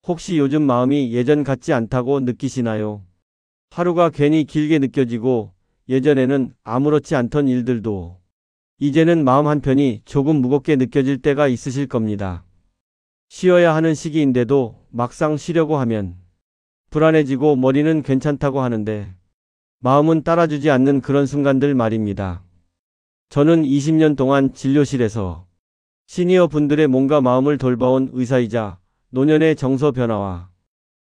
혹시 요즘 마음이 예전 같지 않다고 느끼시나요? 하루가 괜히 길게 느껴지고 예전에는 아무렇지 않던 일들도 이제는 마음 한편이 조금 무겁게 느껴질 때가 있으실 겁니다. 쉬어야 하는 시기인데도 막상 쉬려고 하면 불안해지고 머리는 괜찮다고 하는데 마음은 따라주지 않는 그런 순간들 말입니다. 저는 20년 동안 진료실에서 시니어 분들의 몸과 마음을 돌봐온 의사이자 노년의 정서 변화와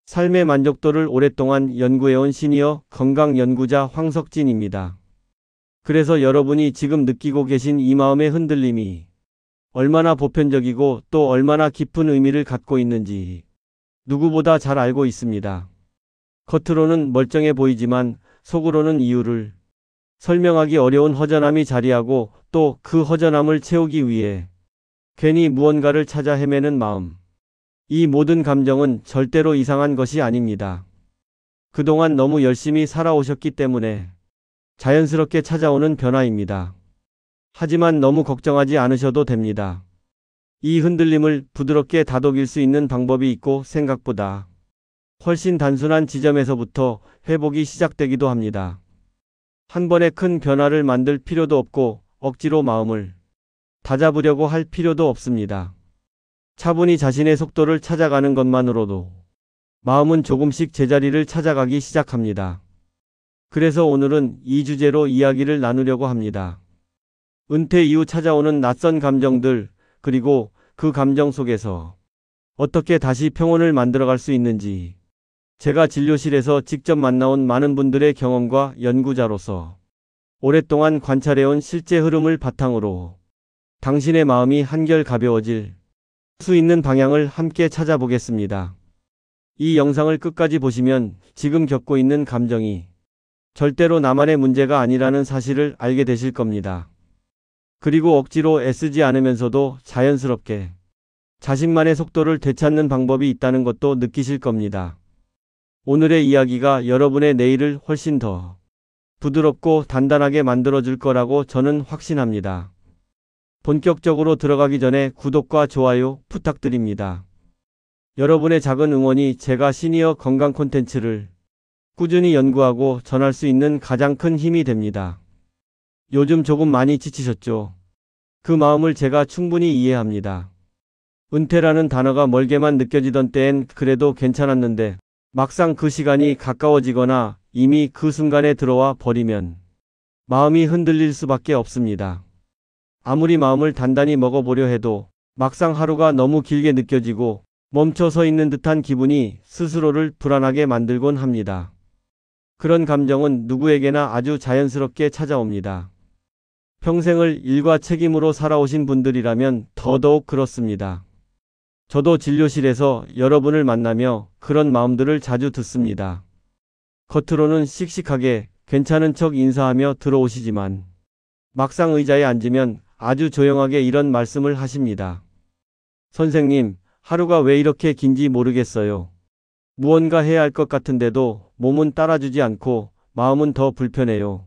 삶의 만족도를 오랫동안 연구해온 시니어 건강연구자 황석진입니다. 그래서 여러분이 지금 느끼고 계신 이 마음의 흔들림이 얼마나 보편적이고 또 얼마나 깊은 의미를 갖고 있는지 누구보다 잘 알고 있습니다. 겉으로는 멀쩡해 보이지만 속으로는 이유를 설명하기 어려운 허전함이 자리하고 또 그 허전함을 채우기 위해 괜히 무언가를 찾아 헤매는 마음. 이 모든 감정은 절대로 이상한 것이 아닙니다. 그동안 너무 열심히 살아오셨기 때문에 자연스럽게 찾아오는 변화입니다. 하지만 너무 걱정하지 않으셔도 됩니다. 이 흔들림을 부드럽게 다독일 수 있는 방법이 있고 생각보다 훨씬 단순한 지점에서부터 회복이 시작되기도 합니다. 한 번에 큰 변화를 만들 필요도 없고 억지로 마음을 다잡으려고 할 필요도 없습니다. 차분히 자신의 속도를 찾아가는 것만으로도 마음은 조금씩 제자리를 찾아가기 시작합니다. 그래서 오늘은 이 주제로 이야기를 나누려고 합니다. 은퇴 이후 찾아오는 낯선 감정들, 그리고 그 감정 속에서 어떻게 다시 평온을 만들어갈 수 있는지, 제가 진료실에서 직접 만나온 많은 분들의 경험과 연구자로서 오랫동안 관찰해온 실제 흐름을 바탕으로 당신의 마음이 한결 가벼워질 수 있는 방향을 함께 찾아보겠습니다. 이 영상을 끝까지 보시면 지금 겪고 있는 감정이 절대로 나만의 문제가 아니라는 사실을 알게 되실 겁니다. 그리고 억지로 애쓰지 않으면서도 자연스럽게 자신만의 속도를 되찾는 방법이 있다는 것도 느끼실 겁니다. 오늘의 이야기가 여러분의 내일을 훨씬 더 부드럽고 단단하게 만들어줄 거라고 저는 확신합니다. 본격적으로 들어가기 전에 구독과 좋아요 부탁드립니다. 여러분의 작은 응원이 제가 시니어 건강 콘텐츠를 꾸준히 연구하고 전할 수 있는 가장 큰 힘이 됩니다. 요즘 조금 많이 지치셨죠? 그 마음을 제가 충분히 이해합니다. 은퇴라는 단어가 멀게만 느껴지던 때엔 그래도 괜찮았는데 막상 그 시간이 가까워지거나 이미 그 순간에 들어와 버리면 마음이 흔들릴 수밖에 없습니다. 아무리 마음을 단단히 먹어보려 해도 막상 하루가 너무 길게 느껴지고 멈춰서 있는 듯한 기분이 스스로를 불안하게 만들곤 합니다. 그런 감정은 누구에게나 아주 자연스럽게 찾아옵니다. 평생을 일과 책임으로 살아오신 분들이라면 더더욱 그렇습니다. 저도 진료실에서 여러분을 만나며 그런 마음들을 자주 듣습니다. 겉으로는 씩씩하게 괜찮은 척 인사하며 들어오시지만 막상 의자에 앉으면 아주 조용하게 이런 말씀을 하십니다. 선생님, 하루가 왜 이렇게 긴지 모르겠어요. 무언가 해야 할 것 같은데도 몸은 따라주지 않고 마음은 더 불편해요.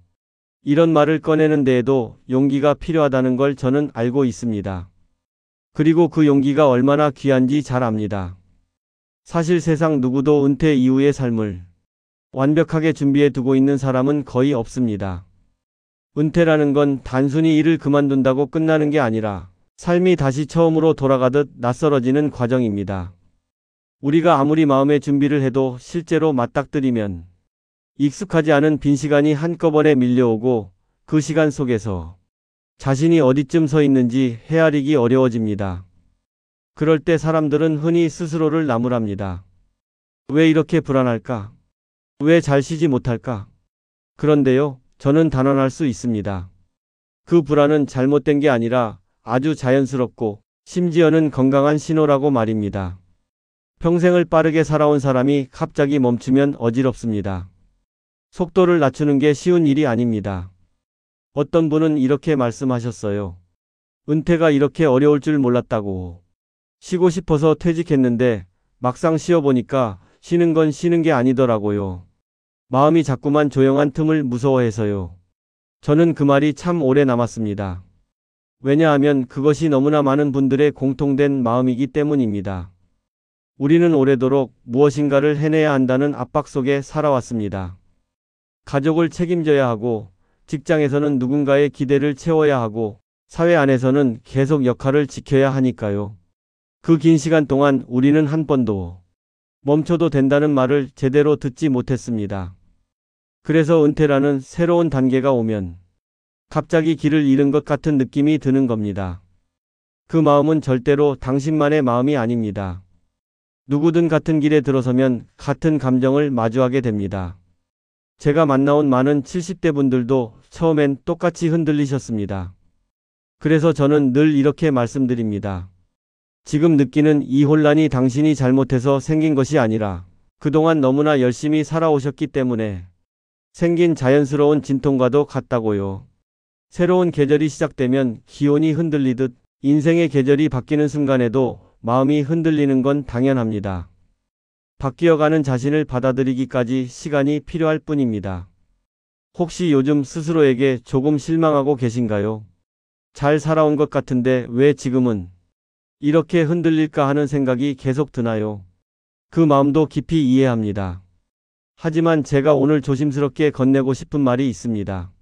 이런 말을 꺼내는 데에도 용기가 필요하다는 걸 저는 알고 있습니다. 그리고 그 용기가 얼마나 귀한지 잘 압니다. 사실 세상 누구도 은퇴 이후의 삶을 완벽하게 준비해 두고 있는 사람은 거의 없습니다. 은퇴라는 건 단순히 일을 그만둔다고 끝나는 게 아니라 삶이 다시 처음으로 돌아가듯 낯설어지는 과정입니다. 우리가 아무리 마음의 준비를 해도 실제로 맞닥뜨리면 익숙하지 않은 빈 시간이 한꺼번에 밀려오고 그 시간 속에서 자신이 어디쯤 서 있는지 헤아리기 어려워집니다. 그럴 때 사람들은 흔히 스스로를 나무랍니다. 왜 이렇게 불안할까? 왜 잘 쉬지 못할까? 그런데요, 저는 단언할 수 있습니다. 그 불안은 잘못된 게 아니라 아주 자연스럽고 심지어는 건강한 신호라고 말입니다. 평생을 빠르게 살아온 사람이 갑자기 멈추면 어지럽습니다. 속도를 낮추는 게 쉬운 일이 아닙니다. 어떤 분은 이렇게 말씀하셨어요. 은퇴가 이렇게 어려울 줄 몰랐다고. 쉬고 싶어서 퇴직했는데 막상 쉬어보니까 쉬는 건 쉬는 게 아니더라고요. 마음이 자꾸만 조용한 틈을 무서워해서요. 저는 그 말이 참 오래 남았습니다. 왜냐하면 그것이 너무나 많은 분들의 공통된 마음이기 때문입니다. 우리는 오래도록 무엇인가를 해내야 한다는 압박 속에 살아왔습니다. 가족을 책임져야 하고, 직장에서는 누군가의 기대를 채워야 하고, 사회 안에서는 계속 역할을 지켜야 하니까요. 그 긴 시간 동안 우리는 한 번도 멈춰도 된다는 말을 제대로 듣지 못했습니다. 그래서 은퇴라는 새로운 단계가 오면 갑자기 길을 잃은 것 같은 느낌이 드는 겁니다. 그 마음은 절대로 당신만의 마음이 아닙니다. 누구든 같은 길에 들어서면 같은 감정을 마주하게 됩니다. 제가 만나온 많은 70대 분들도 처음엔 똑같이 흔들리셨습니다. 그래서 저는 늘 이렇게 말씀드립니다. 지금 느끼는 이 혼란이 당신이 잘못해서 생긴 것이 아니라 그동안 너무나 열심히 살아오셨기 때문에 생긴 자연스러운 진통과도 같다고요. 새로운 계절이 시작되면 기온이 흔들리듯 인생의 계절이 바뀌는 순간에도 마음이 흔들리는 건 당연합니다. 바뀌어가는 자신을 받아들이기까지 시간이 필요할 뿐입니다. 혹시 요즘 스스로에게 조금 실망하고 계신가요? 잘 살아온 것 같은데 왜 지금은 이렇게 흔들릴까 하는 생각이 계속 드나요? 그 마음도 깊이 이해합니다. 하지만 제가 오늘 조심스럽게 건네고 싶은 말이 있습니다.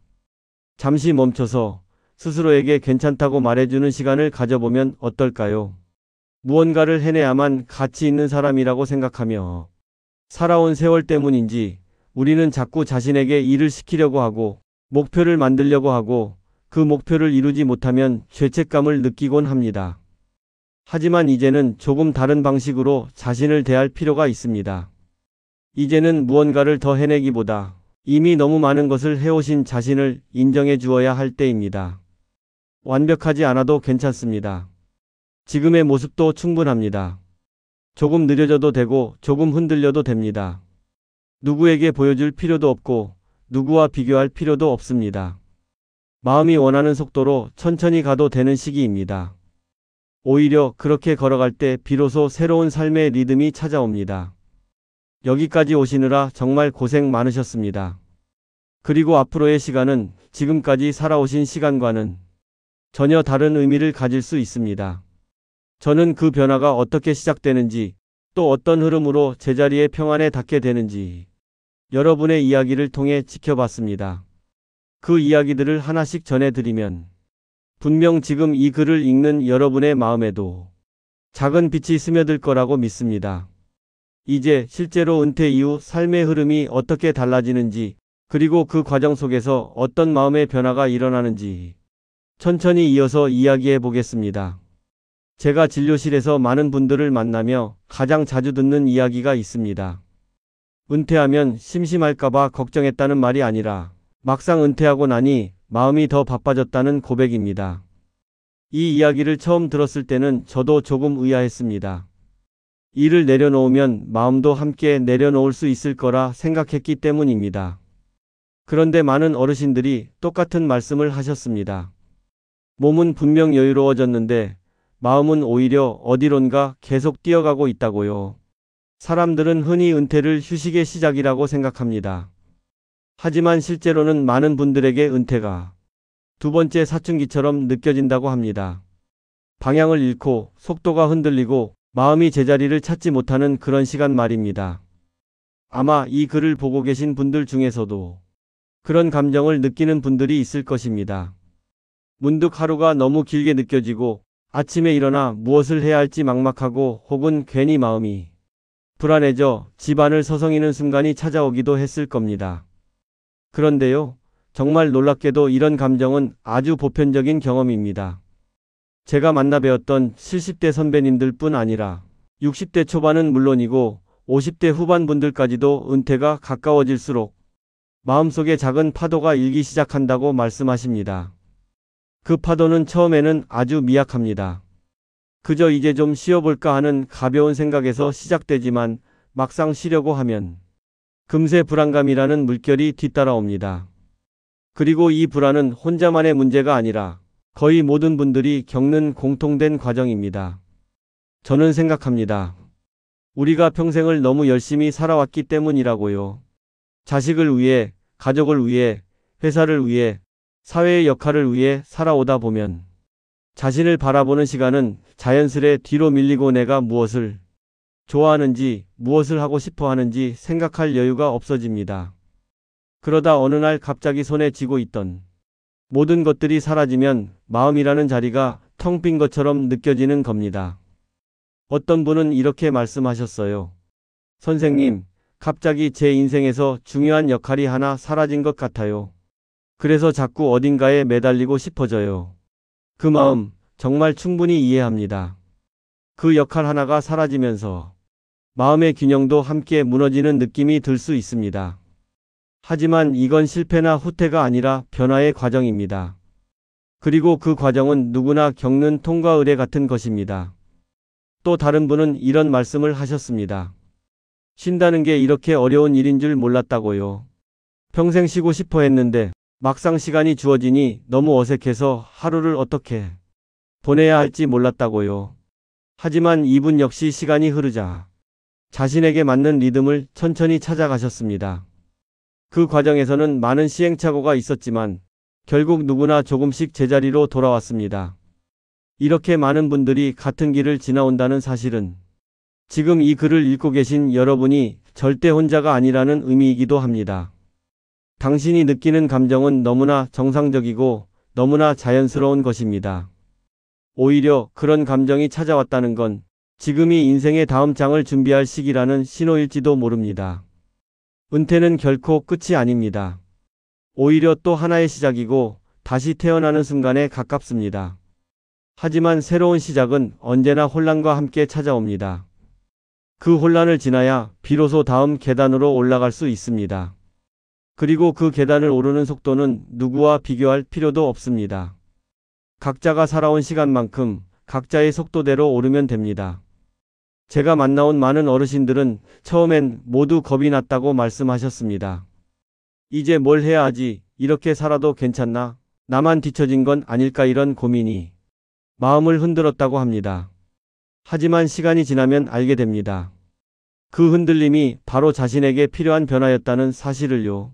잠시 멈춰서 스스로에게 괜찮다고 말해주는 시간을 가져보면 어떨까요? 무언가를 해내야만 가치 있는 사람이라고 생각하며 살아온 세월 때문인지 우리는 자꾸 자신에게 일을 시키려고 하고 목표를 만들려고 하고 그 목표를 이루지 못하면 죄책감을 느끼곤 합니다. 하지만 이제는 조금 다른 방식으로 자신을 대할 필요가 있습니다. 이제는 무언가를 더 해내기보다 이미 너무 많은 것을 해오신 자신을 인정해 주어야 할 때입니다. 완벽하지 않아도 괜찮습니다. 지금의 모습도 충분합니다. 조금 느려져도 되고 조금 흔들려도 됩니다. 누구에게 보여줄 필요도 없고 누구와 비교할 필요도 없습니다. 마음이 원하는 속도로 천천히 가도 되는 시기입니다. 오히려 그렇게 걸어갈 때 비로소 새로운 삶의 리듬이 찾아옵니다. 여기까지 오시느라 정말 고생 많으셨습니다. 그리고 앞으로의 시간은 지금까지 살아오신 시간과는 전혀 다른 의미를 가질 수 있습니다. 저는 그 변화가 어떻게 시작되는지 또 어떤 흐름으로 제자리에 평안에 닿게 되는지 여러분의 이야기를 통해 지켜봤습니다. 그 이야기들을 하나씩 전해드리면 분명 지금 이 글을 읽는 여러분의 마음에도 작은 빛이 스며들 거라고 믿습니다. 이제 실제로 은퇴 이후 삶의 흐름이 어떻게 달라지는지 그리고 그 과정 속에서 어떤 마음의 변화가 일어나는지 천천히 이어서 이야기해 보겠습니다. 제가 진료실에서 많은 분들을 만나며 가장 자주 듣는 이야기가 있습니다. 은퇴하면 심심할까봐 걱정했다는 말이 아니라 막상 은퇴하고 나니 마음이 더 바빠졌다는 고백입니다. 이 이야기를 처음 들었을 때는 저도 조금 의아했습니다. 일을 내려놓으면 마음도 함께 내려놓을 수 있을 거라 생각했기 때문입니다. 그런데 많은 어르신들이 똑같은 말씀을 하셨습니다. 몸은 분명 여유로워졌는데 마음은 오히려 어디론가 계속 뛰어가고 있다고요. 사람들은 흔히 은퇴를 휴식의 시작이라고 생각합니다. 하지만 실제로는 많은 분들에게 은퇴가 두 번째 사춘기처럼 느껴진다고 합니다. 방향을 잃고 속도가 흔들리고 마음이 제자리를 찾지 못하는 그런 시간 말입니다. 아마 이 글을 보고 계신 분들 중에서도 그런 감정을 느끼는 분들이 있을 것입니다. 문득 하루가 너무 길게 느껴지고 아침에 일어나 무엇을 해야 할지 막막하고 혹은 괜히 마음이 불안해져 집안을 서성이는 순간이 찾아오기도 했을 겁니다. 그런데요, 정말 놀랍게도 이런 감정은 아주 보편적인 경험입니다. 제가 만나 뵈었던 70대 선배님들 뿐 아니라 60대 초반은 물론이고 50대 후반 분들까지도 은퇴가 가까워질수록 마음속에 작은 파도가 일기 시작한다고 말씀하십니다. 그 파도는 처음에는 아주 미약합니다. 그저 이제 좀 쉬어볼까 하는 가벼운 생각에서 시작되지만 막상 쉬려고 하면 금세 불안감이라는 물결이 뒤따라옵니다. 그리고 이 불안은 혼자만의 문제가 아니라 거의 모든 분들이 겪는 공통된 과정입니다. 저는 생각합니다. 우리가 평생을 너무 열심히 살아왔기 때문이라고요. 자식을 위해, 가족을 위해, 회사를 위해, 사회의 역할을 위해 살아오다 보면 자신을 바라보는 시간은 자연스레 뒤로 밀리고 내가 무엇을 좋아하는지, 무엇을 하고 싶어 하는지 생각할 여유가 없어집니다. 그러다 어느 날 갑자기 손에 쥐고 있던 모든 것들이 사라지면 마음이라는 자리가 텅 빈 것처럼 느껴지는 겁니다. 어떤 분은 이렇게 말씀하셨어요. 선생님, 갑자기 제 인생에서 중요한 역할이 하나 사라진 것 같아요. 그래서 자꾸 어딘가에 매달리고 싶어져요. 그 마음 정말 충분히 이해합니다. 그 역할 하나가 사라지면서 마음의 균형도 함께 무너지는 느낌이 들 수 있습니다. 하지만 이건 실패나 후퇴가 아니라 변화의 과정입니다. 그리고 그 과정은 누구나 겪는 통과 의례 같은 것입니다. 또 다른 분은 이런 말씀을 하셨습니다. 쉰다는 게 이렇게 어려운 일인 줄 몰랐다고요. 평생 쉬고 싶어 했는데 막상 시간이 주어지니 너무 어색해서 하루를 어떻게 보내야 할지 몰랐다고요. 하지만 이분 역시 시간이 흐르자 자신에게 맞는 리듬을 천천히 찾아가셨습니다. 그 과정에서는 많은 시행착오가 있었지만 결국 누구나 조금씩 제자리로 돌아왔습니다. 이렇게 많은 분들이 같은 길을 지나온다는 사실은 지금 이 글을 읽고 계신 여러분이 절대 혼자가 아니라는 의미이기도 합니다. 당신이 느끼는 감정은 너무나 정상적이고 너무나 자연스러운 것입니다. 오히려 그런 감정이 찾아왔다는 건 지금이 인생의 다음 장을 준비할 시기라는 신호일지도 모릅니다. 은퇴는 결코 끝이 아닙니다. 오히려 또 하나의 시작이고 다시 태어나는 순간에 가깝습니다. 하지만 새로운 시작은 언제나 혼란과 함께 찾아옵니다. 그 혼란을 지나야 비로소 다음 계단으로 올라갈 수 있습니다. 그리고 그 계단을 오르는 속도는 누구와 비교할 필요도 없습니다. 각자가 살아온 시간만큼 각자의 속도대로 오르면 됩니다. 제가 만나온 많은 어르신들은 처음엔 모두 겁이 났다고 말씀하셨습니다. 이제 뭘 해야 하지? 이렇게 살아도 괜찮나? 나만 뒤처진 건 아닐까? 이런 고민이 마음을 흔들었다고 합니다. 하지만 시간이 지나면 알게 됩니다. 그 흔들림이 바로 자신에게 필요한 변화였다는 사실을요.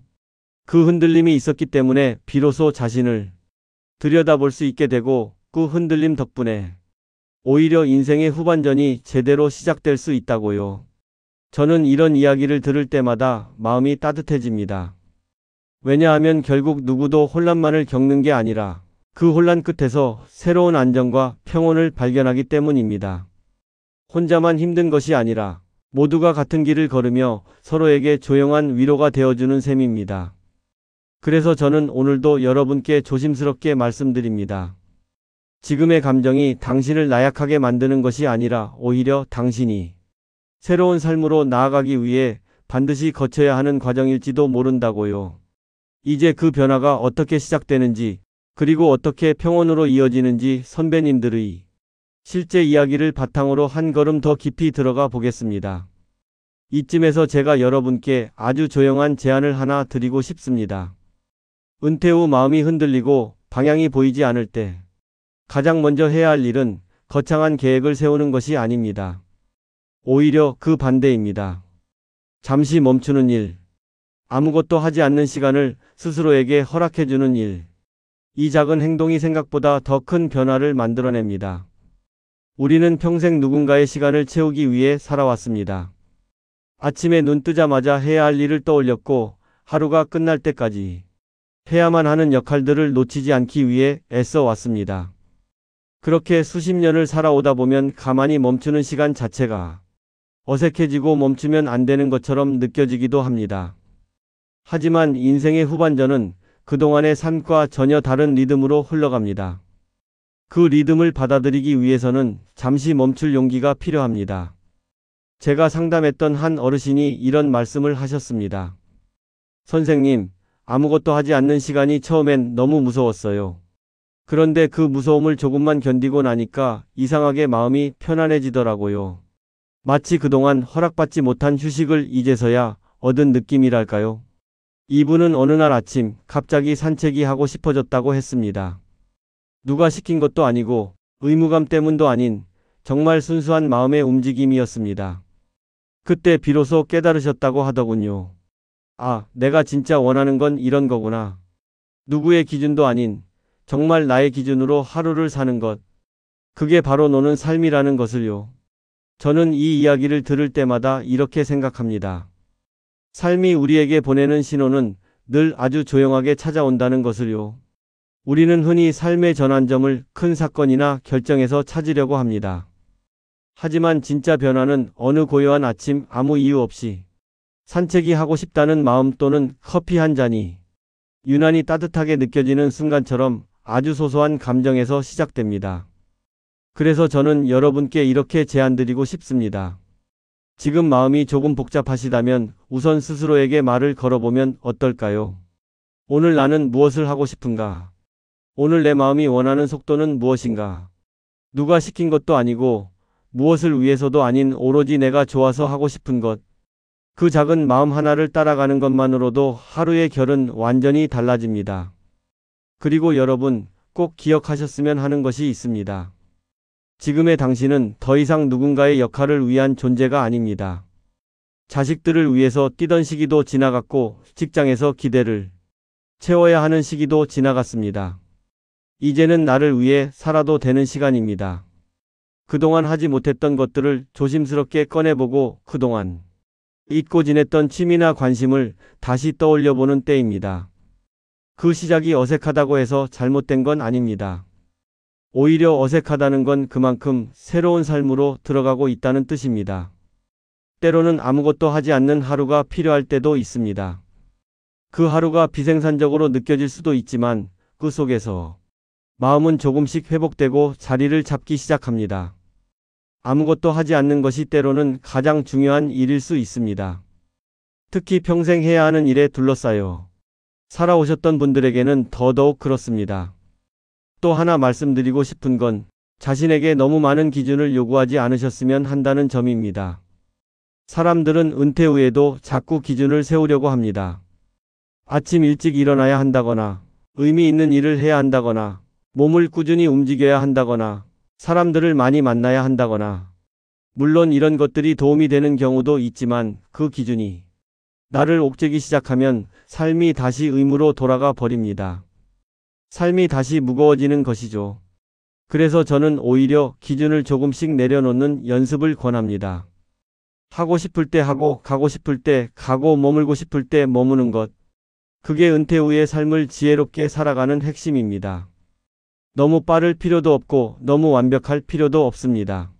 그 흔들림이 있었기 때문에 비로소 자신을 들여다볼 수 있게 되고 그 흔들림 덕분에 오히려 인생의 후반전이 제대로 시작될 수 있다고요. 저는 이런 이야기를 들을 때마다 마음이 따뜻해집니다. 왜냐하면 결국 누구도 혼란만을 겪는 게 아니라 그 혼란 끝에서 새로운 안정과 평온을 발견하기 때문입니다. 혼자만 힘든 것이 아니라 모두가 같은 길을 걸으며 서로에게 조용한 위로가 되어주는 셈입니다. 그래서 저는 오늘도 여러분께 조심스럽게 말씀드립니다. 지금의 감정이 당신을 나약하게 만드는 것이 아니라 오히려 당신이 새로운 삶으로 나아가기 위해 반드시 거쳐야 하는 과정일지도 모른다고요. 이제 그 변화가 어떻게 시작되는지 그리고 어떻게 평온으로 이어지는지 선배님들의 실제 이야기를 바탕으로 한 걸음 더 깊이 들어가 보겠습니다. 이쯤에서 제가 여러분께 아주 조용한 제안을 하나 드리고 싶습니다. 은퇴 후 마음이 흔들리고 방향이 보이지 않을 때 가장 먼저 해야 할 일은 거창한 계획을 세우는 것이 아닙니다. 오히려 그 반대입니다. 잠시 멈추는 일, 아무것도 하지 않는 시간을 스스로에게 허락해주는 일. 이 작은 행동이 생각보다 더 큰 변화를 만들어냅니다. 우리는 평생 누군가의 시간을 채우기 위해 살아왔습니다. 아침에 눈 뜨자마자 해야 할 일을 떠올렸고 하루가 끝날 때까지 해야만 하는 역할들을 놓치지 않기 위해 애써 왔습니다. 그렇게 수십 년을 살아오다 보면 가만히 멈추는 시간 자체가 어색해지고 멈추면 안 되는 것처럼 느껴지기도 합니다. 하지만 인생의 후반전은 그동안의 삶과 전혀 다른 리듬으로 흘러갑니다. 그 리듬을 받아들이기 위해서는 잠시 멈출 용기가 필요합니다. 제가 상담했던 한 어르신이 이런 말씀을 하셨습니다. 선생님, 아무것도 하지 않는 시간이 처음엔 너무 무서웠어요. 그런데 그 무서움을 조금만 견디고 나니까 이상하게 마음이 편안해지더라고요. 마치 그동안 허락받지 못한 휴식을 이제서야 얻은 느낌이랄까요? 이분은 어느 날 아침 갑자기 산책이 하고 싶어졌다고 했습니다. 누가 시킨 것도 아니고 의무감 때문도 아닌 정말 순수한 마음의 움직임이었습니다. 그때 비로소 깨달으셨다고 하더군요. 아, 내가 진짜 원하는 건 이런 거구나. 누구의 기준도 아닌 정말 나의 기준으로 하루를 사는 것. 그게 바로 노는 삶이라는 것을요. 저는 이 이야기를 들을 때마다 이렇게 생각합니다. 삶이 우리에게 보내는 신호는 늘 아주 조용하게 찾아온다는 것을요. 우리는 흔히 삶의 전환점을 큰 사건이나 결정에서 찾으려고 합니다. 하지만 진짜 변화는 어느 고요한 아침 아무 이유 없이 산책이 하고 싶다는 마음 또는 커피 한 잔이 유난히 따뜻하게 느껴지는 순간처럼 아주 소소한 감정에서 시작됩니다. 그래서 저는 여러분께 이렇게 제안드리고 싶습니다. 지금 마음이 조금 복잡하시다면 우선 스스로에게 말을 걸어보면 어떨까요? 오늘 나는 무엇을 하고 싶은가? 오늘 내 마음이 원하는 속도는 무엇인가? 누가 시킨 것도 아니고 무엇을 위해서도 아닌 오로지 내가 좋아서 하고 싶은 것. 그 작은 마음 하나를 따라가는 것만으로도 하루의 결은 완전히 달라집니다. 그리고 여러분 꼭 기억하셨으면 하는 것이 있습니다. 지금의 당신은 더 이상 누군가의 역할을 위한 존재가 아닙니다. 자식들을 위해서 뛰던 시기도 지나갔고 직장에서 기대를 채워야 하는 시기도 지나갔습니다. 이제는 나를 위해 살아도 되는 시간입니다. 그동안 하지 못했던 것들을 조심스럽게 꺼내보고 그동안 잊고 지냈던 취미나 관심을 다시 떠올려보는 때입니다. 그 시작이 어색하다고 해서 잘못된 건 아닙니다. 오히려 어색하다는 건 그만큼 새로운 삶으로 들어가고 있다는 뜻입니다. 때로는 아무것도 하지 않는 하루가 필요할 때도 있습니다. 그 하루가 비생산적으로 느껴질 수도 있지만 그 속에서 마음은 조금씩 회복되고 자리를 잡기 시작합니다. 아무것도 하지 않는 것이 때로는 가장 중요한 일일 수 있습니다. 특히 평생 해야 하는 일에 둘러싸여 살아오셨던 분들에게는 더더욱 그렇습니다. 또 하나 말씀드리고 싶은 건 자신에게 너무 많은 기준을 요구하지 않으셨으면 한다는 점입니다. 사람들은 은퇴 후에도 자꾸 기준을 세우려고 합니다. 아침 일찍 일어나야 한다거나, 의미 있는 일을 해야 한다거나, 몸을 꾸준히 움직여야 한다거나, 사람들을 많이 만나야 한다거나. 물론 이런 것들이 도움이 되는 경우도 있지만 그 기준이 나를 옥죄기 시작하면 삶이 다시 의무로 돌아가 버립니다. 삶이 다시 무거워지는 것이죠. 그래서 저는 오히려 기준을 조금씩 내려놓는 연습을 권합니다. 하고 싶을 때 하고, 가고 싶을 때 가고, 머물고 싶을 때 머무는 것. 그게 은퇴 후의 삶을 지혜롭게 살아가는 핵심입니다. 너무 빠를 필요도 없고 너무 완벽할 필요도 없습니다.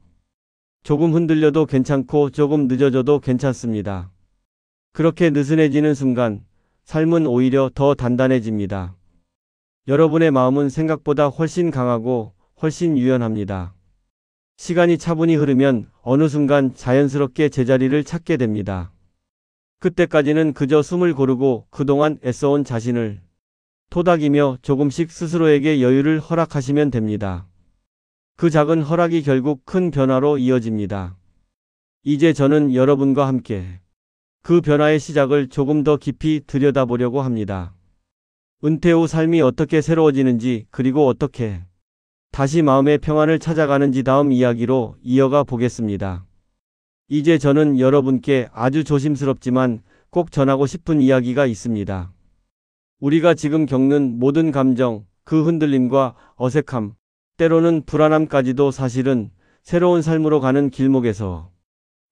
조금 흔들려도 괜찮고 조금 늦어져도 괜찮습니다. 그렇게 느슨해지는 순간 삶은 오히려 더 단단해집니다. 여러분의 마음은 생각보다 훨씬 강하고 훨씬 유연합니다. 시간이 차분히 흐르면 어느 순간 자연스럽게 제자리를 찾게 됩니다. 그때까지는 그저 숨을 고르고 그동안 애써온 자신을 토닥이며 조금씩 스스로에게 여유를 허락하시면 됩니다. 그 작은 허락이 결국 큰 변화로 이어집니다. 이제 저는 여러분과 함께 그 변화의 시작을 조금 더 깊이 들여다보려고 합니다. 은퇴 후 삶이 어떻게 새로워지는지 그리고 어떻게 다시 마음의 평안을 찾아가는지 다음 이야기로 이어가 보겠습니다. 이제 저는 여러분께 아주 조심스럽지만 꼭 전하고 싶은 이야기가 있습니다. 우리가 지금 겪는 모든 감정, 그 흔들림과 어색함, 때로는 불안함까지도 사실은 새로운 삶으로 가는 길목에서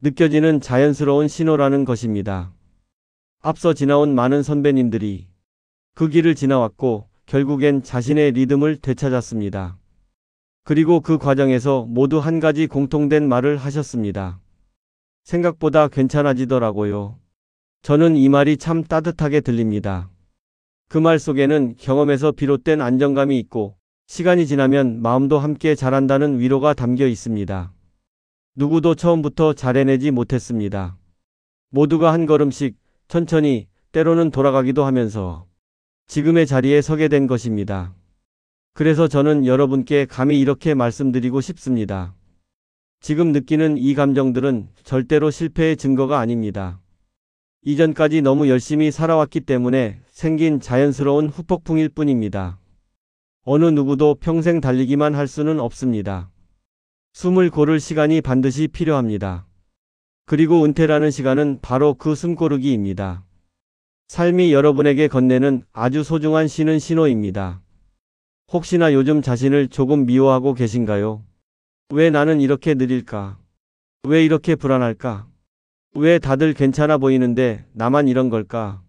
느껴지는 자연스러운 신호라는 것입니다. 앞서 지나온 많은 선배님들이 그 길을 지나왔고 결국엔 자신의 리듬을 되찾았습니다. 그리고 그 과정에서 모두 한 가지 공통된 말을 하셨습니다. 생각보다 괜찮아지더라고요. 저는 이 말이 참 따뜻하게 들립니다. 그 말 속에는 경험에서 비롯된 안정감이 있고 시간이 지나면 마음도 함께 자란다는 위로가 담겨 있습니다. 누구도 처음부터 잘해내지 못했습니다. 모두가 한 걸음씩 천천히 때로는 돌아가기도 하면서 지금의 자리에 서게 된 것입니다. 그래서 저는 여러분께 감히 이렇게 말씀드리고 싶습니다. 지금 느끼는 이 감정들은 절대로 실패의 증거가 아닙니다. 이전까지 너무 열심히 살아왔기 때문에 생긴 자연스러운 후폭풍일 뿐입니다. 어느 누구도 평생 달리기만 할 수는 없습니다. 숨을 고를 시간이 반드시 필요합니다. 그리고 은퇴라는 시간은 바로 그 숨고르기입니다. 삶이 여러분에게 건네는 아주 소중한 쉬는 신호입니다. 혹시나 요즘 자신을 조금 미워하고 계신가요? 왜 나는 이렇게 느릴까? 왜 이렇게 불안할까? 왜 다들 괜찮아 보이는데 나만 이런 걸까?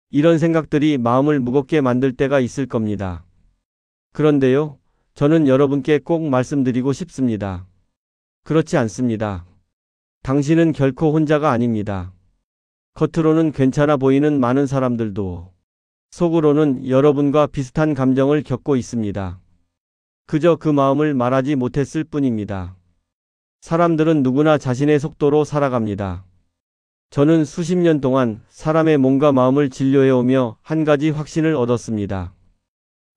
이런 생각들이 마음을 무겁게 만들 때가 있을 겁니다. 그런데요, 저는 여러분께 꼭 말씀드리고 싶습니다. 그렇지 않습니다. 당신은 결코 혼자가 아닙니다. 겉으로는 괜찮아 보이는 많은 사람들도 속으로는 여러분과 비슷한 감정을 겪고 있습니다. 그저 그 마음을 말하지 못했을 뿐입니다. 사람들은 누구나 자신의 속도로 살아갑니다. 저는 수십 년 동안 사람의 몸과 마음을 진료해오며 한 가지 확신을 얻었습니다.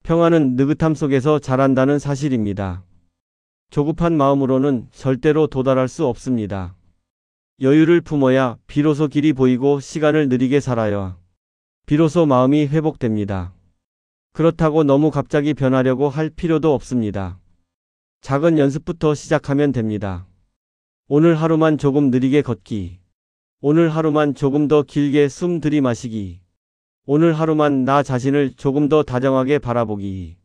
평화는 느긋함 속에서 자란다는 사실입니다. 조급한 마음으로는 절대로 도달할 수 없습니다. 여유를 품어야 비로소 길이 보이고 시간을 느리게 살아야 비로소 마음이 회복됩니다. 그렇다고 너무 갑자기 변하려고 할 필요도 없습니다. 작은 연습부터 시작하면 됩니다. 오늘 하루만 조금 느리게 걷기. 오늘 하루만 조금 더 길게 숨 들이마시기. 오늘 하루만 나 자신을 조금 더 다정하게 바라보기.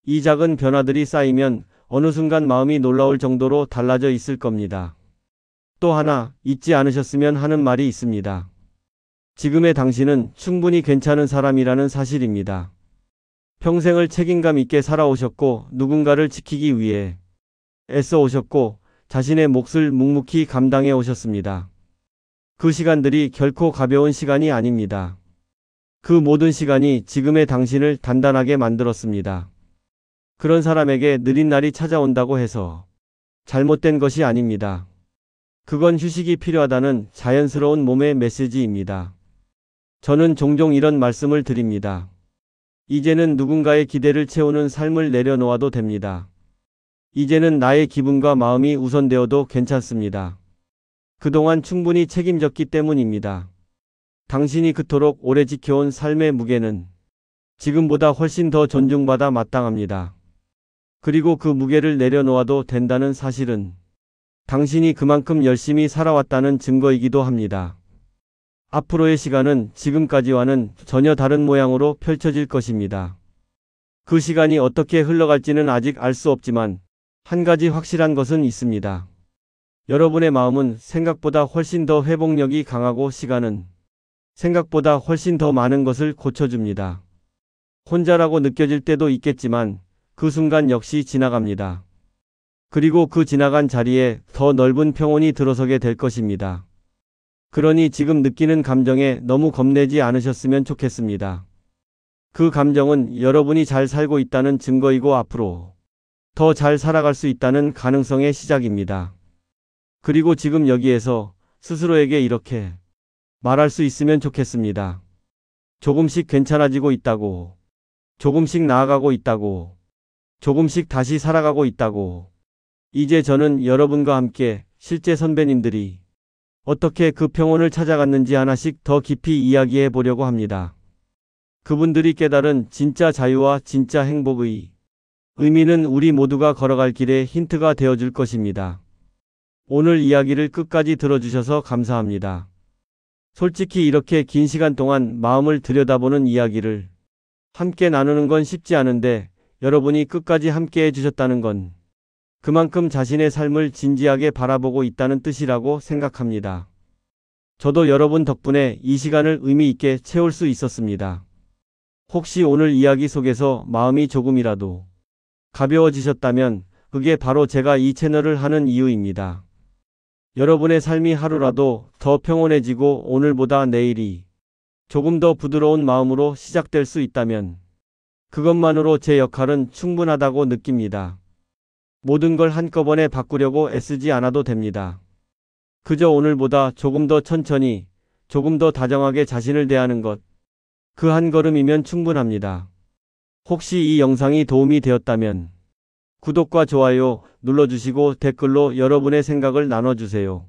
이 작은 변화들이 쌓이면 어느 순간 마음이 놀라울 정도로 달라져 있을 겁니다. 또 하나 잊지 않으셨으면 하는 말이 있습니다. 지금의 당신은 충분히 괜찮은 사람이라는 사실입니다. 평생을 책임감 있게 살아오셨고 누군가를 지키기 위해 애써 오셨고 자신의 몫을 묵묵히 감당해 오셨습니다. 그 시간들이 결코 가벼운 시간이 아닙니다. 그 모든 시간이 지금의 당신을 단단하게 만들었습니다. 그런 사람에게 느린 날이 찾아온다고 해서 잘못된 것이 아닙니다. 그건 휴식이 필요하다는 자연스러운 몸의 메시지입니다. 저는 종종 이런 말씀을 드립니다. 이제는 누군가의 기대를 채우는 삶을 내려놓아도 됩니다. 이제는 나의 기분과 마음이 우선되어도 괜찮습니다. 그동안 충분히 책임졌기 때문입니다. 당신이 그토록 오래 지켜온 삶의 무게는 지금보다 훨씬 더 존중받아 마땅합니다. 그리고 그 무게를 내려놓아도 된다는 사실은 당신이 그만큼 열심히 살아왔다는 증거이기도 합니다. 앞으로의 시간은 지금까지와는 전혀 다른 모양으로 펼쳐질 것입니다. 그 시간이 어떻게 흘러갈지는 아직 알 수 없지만 한 가지 확실한 것은 있습니다. 여러분의 마음은 생각보다 훨씬 더 회복력이 강하고 시간은 생각보다 훨씬 더 많은 것을 고쳐줍니다. 혼자라고 느껴질 때도 있겠지만 그 순간 역시 지나갑니다. 그리고 그 지나간 자리에 더 넓은 평온이 들어서게 될 것입니다. 그러니 지금 느끼는 감정에 너무 겁내지 않으셨으면 좋겠습니다. 그 감정은 여러분이 잘 살고 있다는 증거이고 앞으로 더 잘 살아갈 수 있다는 가능성의 시작입니다. 그리고 지금 여기에서 스스로에게 이렇게 말할 수 있으면 좋겠습니다. 조금씩 괜찮아지고 있다고. 조금씩 나아가고 있다고. 조금씩 다시 살아가고 있다고. 이제 저는 여러분과 함께 실제 선배님들이 어떻게 그 평온을 찾아갔는지 하나씩 더 깊이 이야기해 보려고 합니다. 그분들이 깨달은 진짜 자유와 진짜 행복의 의미는 우리 모두가 걸어갈 길에 힌트가 되어줄 것입니다. 오늘 이야기를 끝까지 들어주셔서 감사합니다. 솔직히 이렇게 긴 시간 동안 마음을 들여다보는 이야기를 함께 나누는 건 쉽지 않은데 여러분이 끝까지 함께 해주셨다는 건 그만큼 자신의 삶을 진지하게 바라보고 있다는 뜻이라고 생각합니다. 저도 여러분 덕분에 이 시간을 의미 있게 채울 수 있었습니다. 혹시 오늘 이야기 속에서 마음이 조금이라도 가벼워지셨다면 그게 바로 제가 이 채널을 하는 이유입니다. 여러분의 삶이 하루라도 더 평온해지고 오늘보다 내일이 조금 더 부드러운 마음으로 시작될 수 있다면 그것만으로 제 역할은 충분하다고 느낍니다. 모든 걸 한꺼번에 바꾸려고 애쓰지 않아도 됩니다. 그저 오늘보다 조금 더 천천히, 조금 더 다정하게 자신을 대하는 것, 그 한 걸음이면 충분합니다. 혹시 이 영상이 도움이 되었다면 구독과 좋아요 눌러주시고 댓글로 여러분의 생각을 나눠주세요.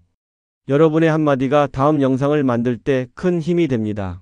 여러분의 한마디가 다음 영상을 만들 때 큰 힘이 됩니다.